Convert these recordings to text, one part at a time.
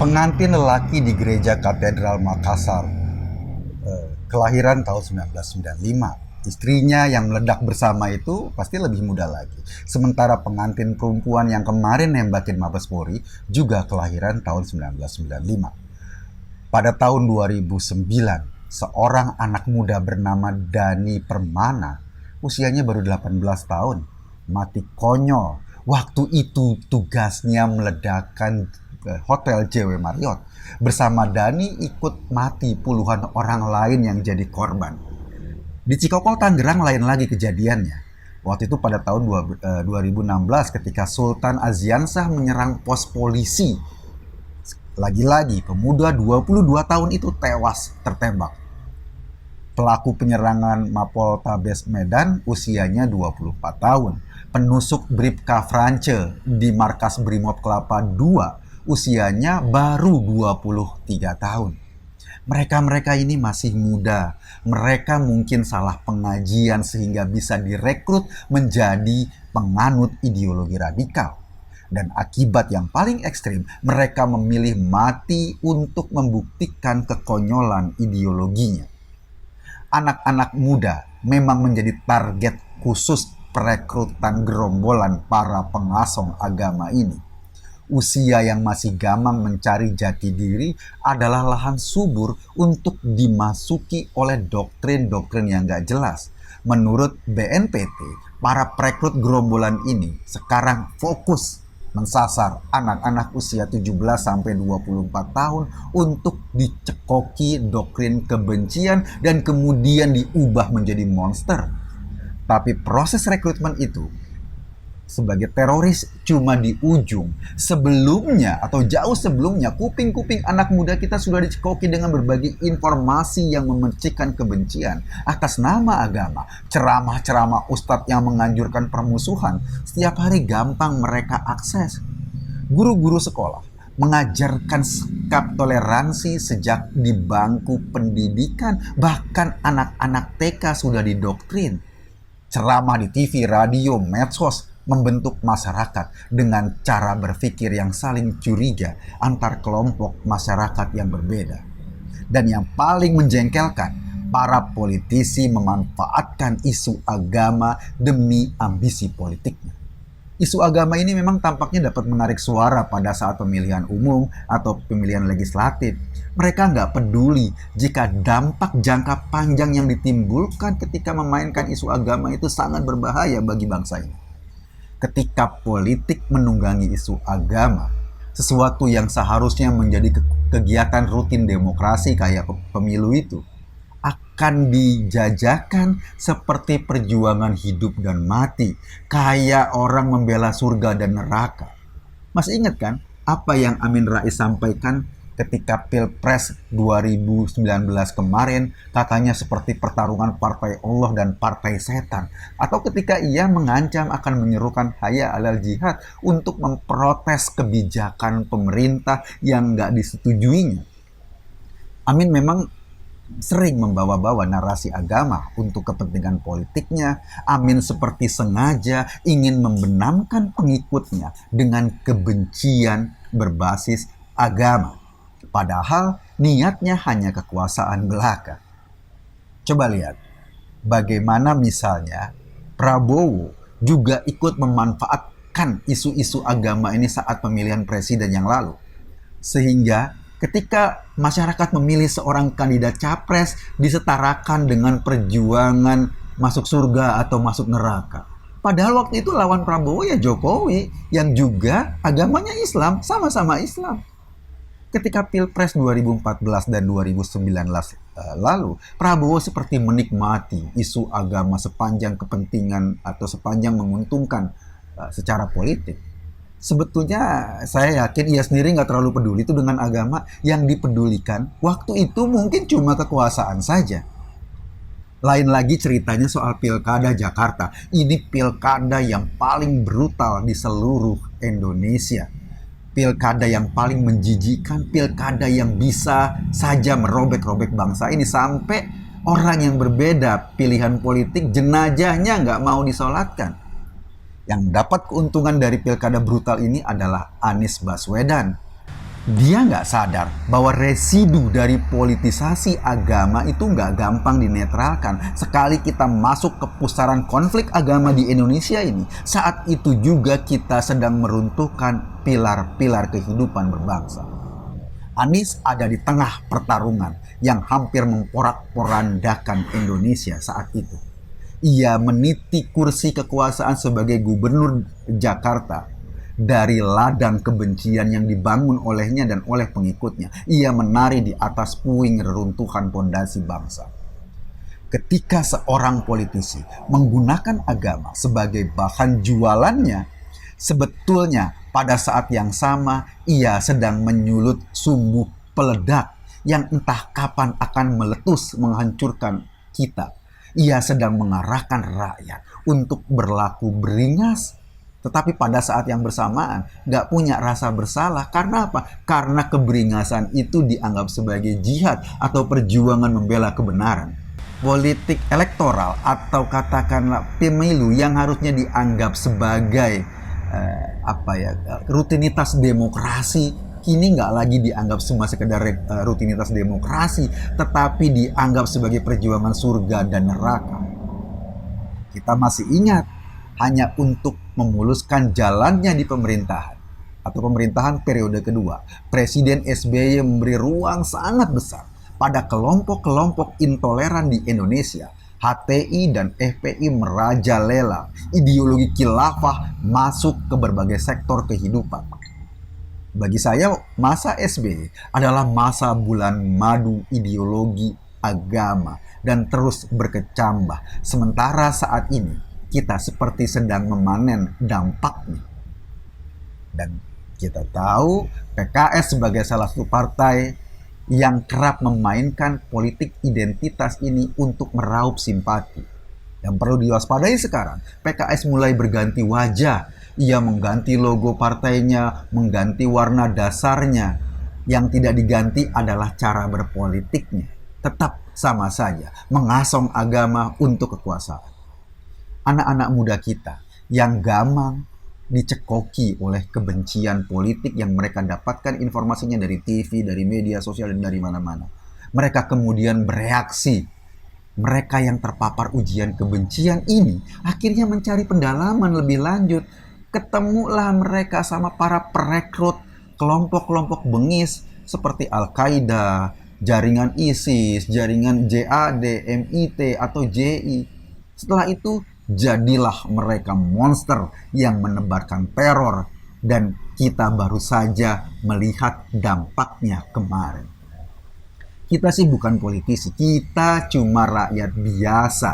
Pengantin lelaki di Gereja Katedral Makassar, kelahiran tahun 1995. Istrinya yang meledak bersama itu pasti lebih muda lagi. Sementara pengantin perempuan yang kemarin nembakin Mabes Polri juga kelahiran tahun 1995. Pada tahun 2009, seorang anak muda bernama Dani Permana, usianya baru 18 tahun, mati konyol. Waktu itu tugasnya meledakkan Hotel JW Marriott. Bersama Dani ikut mati puluhan orang lain yang jadi korban. Di Cikokol, Tangerang lain lagi kejadiannya. Waktu itu pada tahun 2016 ketika Sultan Aziansah menyerang pos polisi. Lagi-lagi pemuda 22 tahun itu tewas tertembak. Pelaku penyerangan Mapoltabes Medan usianya 24 tahun. Penusuk Bribka France di markas Brimob Kelapa II usianya baru 23 tahun. Mereka-mereka ini masih muda. Mereka mungkin salah pengajian sehingga bisa direkrut menjadi penganut ideologi radikal. Dan akibat yang paling ekstrim, mereka memilih mati untuk membuktikan kekonyolan ideologinya. Anak-anak muda memang menjadi target khusus perekrutan gerombolan para pengasong agama ini. Usia yang masih gamang mencari jati diri adalah lahan subur untuk dimasuki oleh doktrin-doktrin yang gak jelas. Menurut BNPT, para perekrut gerombolan ini sekarang fokus mensasar anak-anak usia 17-24 tahun untuk dicekoki doktrin kebencian dan kemudian diubah menjadi monster. Tapi proses rekrutmen itu sebagai teroris cuma di ujung. Sebelumnya atau jauh sebelumnya, kuping-kuping anak muda kita sudah dicekoki dengan berbagai informasi yang memercikan kebencian atas nama agama. Ceramah-ceramah ustadz yang menganjurkan permusuhan setiap hari gampang mereka akses. Guru-guru sekolah mengajarkan sikap toleransi sejak di bangku pendidikan. Bahkan anak-anak TK sudah didoktrin. Ceramah di TV, radio, medsos membentuk masyarakat dengan cara berpikir yang saling curiga antar kelompok masyarakat yang berbeda. Dan yang paling menjengkelkan, para politisi memanfaatkan isu agama demi ambisi politiknya. Isu agama ini memang tampaknya dapat menarik suara pada saat pemilihan umum atau pemilihan legislatif. Mereka nggak peduli jika dampak jangka panjang yang ditimbulkan ketika memainkan isu agama itu sangat berbahaya bagi bangsa ini. Ketika politik menunggangi isu agama, sesuatu yang seharusnya menjadi kegiatan rutin demokrasi kayak pemilu itu, akan dijajakan seperti perjuangan hidup dan mati, kayak orang membela surga dan neraka. Masih ingat kan apa yang Amin Rais sampaikan ketika Pilpres 2019 kemarin? Katanya seperti pertarungan partai Allah dan partai setan. Atau ketika ia mengancam akan menyerukan hayya alal jihad untuk memprotes kebijakan pemerintah yang nggak disetujuinya. Amin memang sering membawa-bawa narasi agama untuk kepentingan politiknya. Amin seperti sengaja ingin membenamkan pengikutnya dengan kebencian berbasis agama. Padahal niatnya hanya kekuasaan belaka. Coba lihat bagaimana misalnya Prabowo juga ikut memanfaatkan isu-isu agama ini saat pemilihan presiden yang lalu. Sehingga ketika masyarakat memilih seorang kandidat capres disetarakan dengan perjuangan masuk surga atau masuk neraka. Padahal waktu itu lawan Prabowo ya Jokowi yang juga agamanya Islam, sama-sama Islam. Ketika Pilpres 2014 dan 2019 lalu, Prabowo seperti menikmati isu agama sepanjang kepentingan atau sepanjang menguntungkan secara politik. Sebetulnya saya yakin ia sendiri nggak terlalu peduli itu dengan agama. Yang dipedulikan waktu itu mungkin cuma kekuasaan saja. Lain lagi ceritanya soal Pilkada Jakarta. Ini pilkada yang paling brutal di seluruh Indonesia. Pilkada yang paling menjijikan, pilkada yang bisa saja merobek-robek bangsa ini. Sampai orang yang berbeda pilihan politik, jenazahnya nggak mau disolatkan. Yang dapat keuntungan dari pilkada brutal ini adalah Anies Baswedan. Dia nggak sadar bahwa residu dari politisasi agama itu nggak gampang dinetralkan. Sekali kita masuk ke pusaran konflik agama di Indonesia ini, saat itu juga kita sedang meruntuhkan pilar-pilar kehidupan berbangsa. Anies ada di tengah pertarungan yang hampir memporak-porandakan Indonesia saat itu. Ia meniti kursi kekuasaan sebagai gubernur Jakarta dari ladang kebencian yang dibangun olehnya dan oleh pengikutnya. Ia menari di atas puing reruntuhan pondasi bangsa. Ketika seorang politisi menggunakan agama sebagai bahan jualannya, sebetulnya pada saat yang sama ia sedang menyulut sumbu peledak yang entah kapan akan meletus menghancurkan kita. Ia sedang mengarahkan rakyat untuk berlaku beringas, tetapi pada saat yang bersamaan gak punya rasa bersalah. Karena apa? Karena keberingasan itu dianggap sebagai jihad atau perjuangan membela kebenaran. Politik elektoral atau katakanlah pemilu yang harusnya dianggap sebagai rutinitas demokrasi, kini nggak lagi dianggap cuma sekedar rutinitas demokrasi, tetapi dianggap sebagai perjuangan surga dan neraka. Kita masih ingat, hanya untuk memuluskan jalannya di pemerintahan atau pemerintahan periode kedua, Presiden SBY memberi ruang sangat besar pada kelompok-kelompok intoleran di Indonesia. HTI dan FPI merajalela, ideologi khilafah masuk ke berbagai sektor kehidupan. Bagi saya, masa SBY adalah masa bulan madu ideologi agama dan terus berkecambah. Sementara saat ini kita seperti sedang memanen dampaknya. Dan kita tahu PKS sebagai salah satu partai yang kerap memainkan politik identitas ini untuk meraup simpati. Yang perlu diwaspadai sekarang, PKS mulai berganti wajah. Ia mengganti logo partainya, mengganti warna dasarnya. Yang tidak diganti adalah cara berpolitiknya. Tetap sama saja, mengasong agama untuk kekuasaan. Anak-anak muda kita yang gamang dicekoki oleh kebencian politik yang mereka dapatkan informasinya dari TV, dari media sosial, dan dari mana-mana. Mereka kemudian bereaksi. Mereka yang terpapar ujian kebencian ini akhirnya mencari pendalaman lebih lanjut. Ketemulah mereka sama para perekrut kelompok-kelompok bengis seperti Al-Qaeda, jaringan ISIS, jaringan JAD, MIT, atau JI. Setelah itu, jadilah mereka monster yang menebarkan teror, dan kita baru saja melihat dampaknya kemarin. Kita sih bukan politisi, kita cuma rakyat biasa,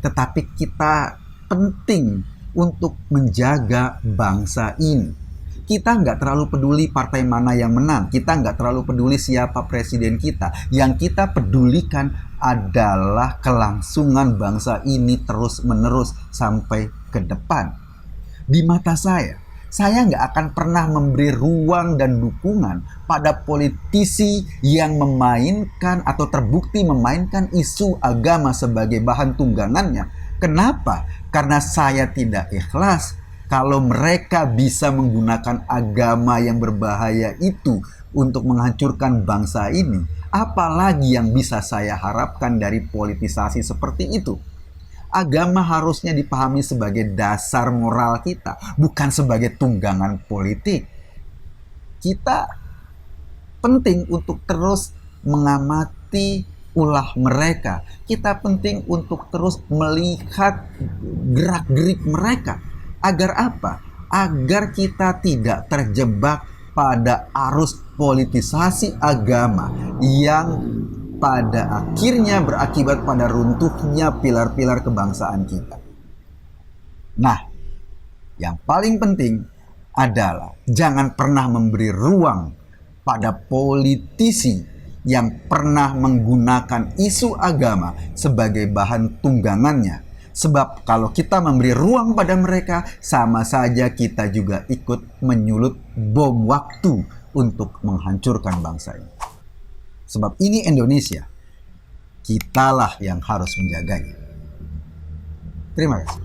tetapi kita penting untuk menjaga bangsa ini. Kita nggak terlalu peduli partai mana yang menang, kita nggak terlalu peduli siapa presiden kita. Yang kita pedulikan adalah kelangsungan bangsa ini terus-menerus sampai ke depan. Di mata saya nggak akan pernah memberi ruang dan dukungan pada politisi yang memainkan atau terbukti memainkan isu agama sebagai bahan tunggangannya. Kenapa? Karena saya tidak ikhlas kalau mereka bisa menggunakan agama yang berbahaya itu untuk menghancurkan bangsa ini. Apalagi yang bisa saya harapkan dari politisasi seperti itu? Agama harusnya dipahami sebagai dasar moral kita, bukan sebagai tunggangan politik. Kita penting untuk terus mengamati ulah mereka. Kita penting untuk terus melihat gerak-gerik mereka. Agar apa? Agar kita tidak terjebak pada arus politisasi agama yang pada akhirnya berakibat pada runtuhnya pilar-pilar kebangsaan kita. Nah, yang paling penting adalah jangan pernah memberi ruang pada politisi yang pernah menggunakan isu agama sebagai bahan tunggangannya. Sebab kalau kita memberi ruang pada mereka, sama saja kita juga ikut menyulut bom waktu untuk menghancurkan bangsa ini. Sebab ini Indonesia, kitalah yang harus menjaganya. Terima kasih.